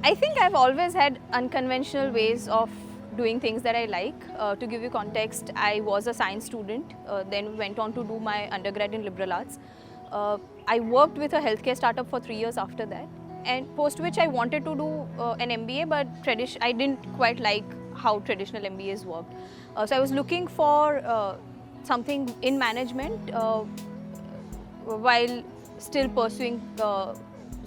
I think I've always had unconventional ways of doing things that I like. To give you context, I was a science student, then went on to do my undergrad in liberal arts. I worked with a healthcare startup for 3 years after that, and post which I wanted to do an MBA, but I didn't quite like how traditional MBAs worked. So I was looking for something in management while still pursuing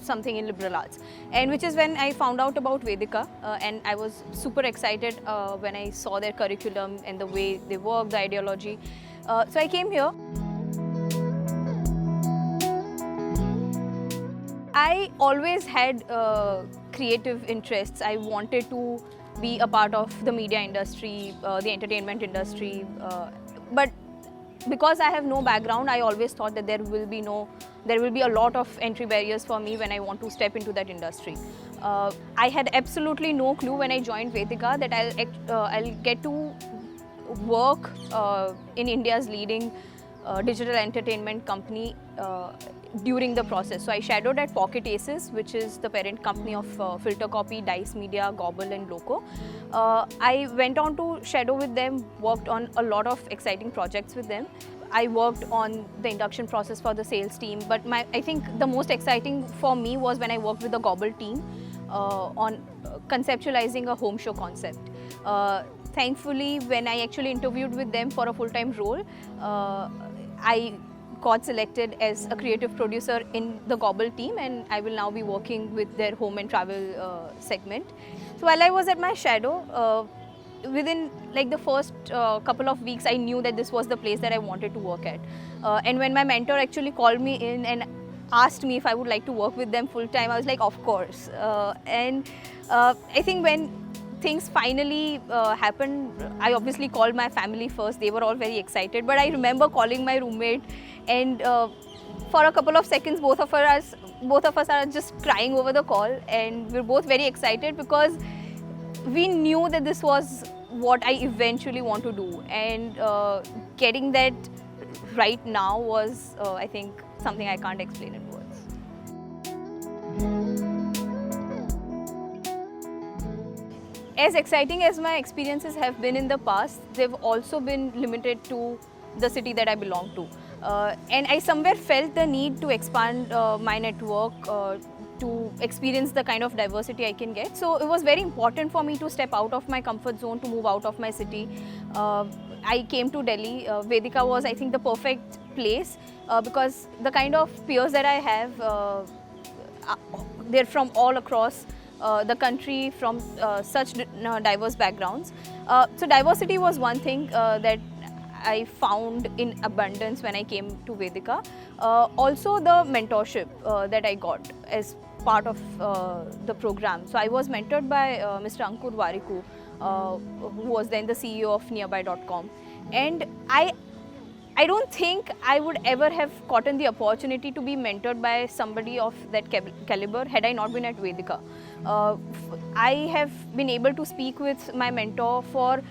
something in liberal arts, and which is when I found out about Vedica, and I was super excited when I saw their curriculum and the way they work, the ideology. So I came here. I always had creative interests. I wanted to be a part of the media industry, the entertainment industry, but because I have no background, I always thought that there will be a lot of entry barriers for me when I want to step into that industry. I had absolutely no clue when I joined Vedica that I'll get to work in India's leading digital entertainment company during the process. So I shadowed at Pocket Aces, which is the parent company of Filter Copy, Dice Media, Gobble and Loco. I went on to shadow with them, worked on a lot of exciting projects with them. I worked on the induction process for the sales team, but I think the most exciting for me was when I worked with the Gobble team on conceptualizing a home show concept. Thankfully, when I actually interviewed with them for a full-time role, I got selected as a creative producer in the Gobble team, and I will now be working with their home and travel segment. So while I was at my shadow, within like the first couple of weeks, I knew that this was the place that I wanted to work at. And when my mentor actually called me in and asked me if I would like to work with them full time, I was like, of course. And I think when things finally happened, I obviously called my family first. They were all very excited, but I remember calling my roommate, and for a couple of seconds both of us are just crying over the call, and we're both very excited because we knew that this was what I eventually want to do, and getting that right now was I think something I can't explain in words. As exciting as my experiences have been in the past, they've also been limited to the city that I belong to. And I somewhere felt the need to expand my network, to experience the kind of diversity I can get. So it was very important for me to step out of my comfort zone, to move out of my city. I came to Delhi. Vedica was, I think, the perfect place because the kind of peers that I have, they're from all across the country, from such diverse backgrounds. So diversity was one thing that I found in abundance when I came to Vedica. Also the mentorship that I got as part of the program. So I was mentored by Mr. Ankur Wariku, who was then the CEO of nearby.com. And I don't think I would ever have gotten the opportunity to be mentored by somebody of that caliber had I not been at Vedica. I have been able to speak with my mentor for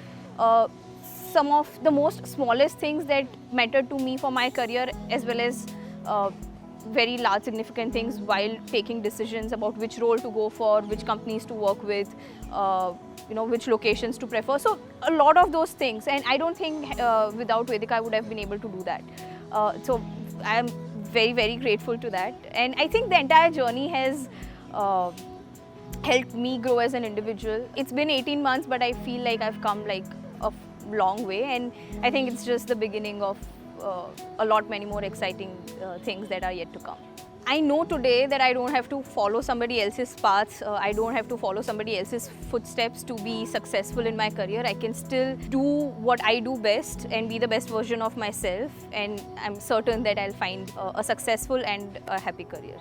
some of the most smallest things that mattered to me for my career, as well as very large significant things while taking decisions about which role to go for, which companies to work with, which locations to prefer. So a lot of those things, and I don't think without Vedica I would have been able to do that. So I am very, very grateful to that, and I think the entire journey has helped me grow as an individual. It's been 18 months, but I feel like I've come like a long way, and I think it's just the beginning of a lot many more exciting things that are yet to come. I know today that I don't have to follow somebody else's paths, I don't have to follow somebody else's footsteps to be successful in my career. I can still do what I do best and be the best version of myself, and I'm certain that I'll find a successful and a happy career.